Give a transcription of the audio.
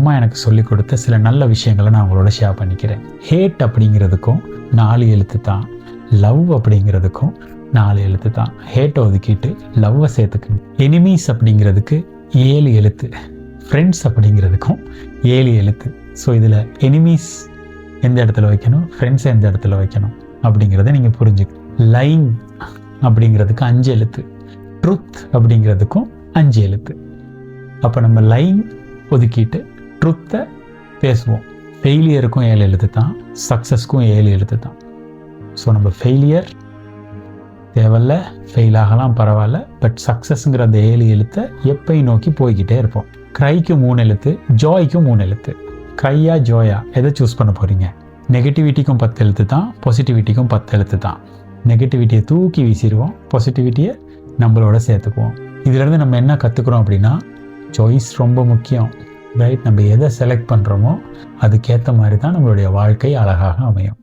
அம்மா எனக்கு சொல்லிக் கொடுத்த சில நல்ல விஷயங்களை நான் உங்களோட ஷேர் பண்ணிக்கிறேன். ஹேட் அப்படிங்கிறதுக்கும் 4 எழுத்து தான். லவ் அப்படிங்கிறதுக்கும் 4 எழுத்து தான். ஹேட்டை ஒதுக்கிட்டு லவ்வை சேர்த்துக்குங்க. எனிமீஸ் அப்படிங்கிறதுக்கு 7 எழுத்து. ஃப்ரெண்ட்ஸ் அப்படிங்கிறதுக்கும் 7 எழுத்து. ஸோ இதில் எனிமீஸ் எந்த இடத்துல வைக்கணும், ஃப்ரெண்ட்ஸ் எந்த இடத்துல வைக்கணும் அப்படிங்கிறத நீங்கள் புரிஞ்சுக்கணும். லைங் அப்படிங்கிறதுக்கு 5 எழுத்து. ட்ருத் அப்படிங்கிறதுக்கும் 5 எழுத்து. அப்போ நம்ம லைங் ஒதுக்கிட்டு ட்ருத்தை பேசுவோம். ஃபெயிலியருக்கும் 7 எழுத்து தான், சக்ஸஸ்க்கும் 7 எழுத்து தான். ஸோ நம்ம ஃபெயிலியர் தேவையில்ல, ஃபெயில் ஆகலாம் பரவாயில்ல, பட் சக்ஸஸ்ங்கிற அந்த 7 எழுத்தை எப்பயும் நோக்கி போய்கிட்டே இருப்போம். க்ரைக்கு 3 எழுத்து, ஜாய்க்கும் 3 எழுத்து. க்ரையா ஜோயா எதை சூஸ் பண்ண போகிறீங்க? நெகட்டிவிட்டிக்கும் 10 எழுத்து தான், பாசிட்டிவிட்டிக்கும் 10 எழுத்து தான். நெகட்டிவிட்டியை தூக்கி வீசிடுவோம், பாசிட்டிவிட்டியை நம்மளோட சேர்த்துக்குவோம். இதிலேருந்து நம்ம என்ன கற்றுக்குறோம் அப்படின்னா, சாய்ஸ் ரொம்ப முக்கியம், ரைட்? நம்ம எதை செலக்ட் பண்ணுறோமோ அதுக்கேற்ற மாதிரி தான் நம்மளுடைய வாழ்க்கை அழகாக அமையும்.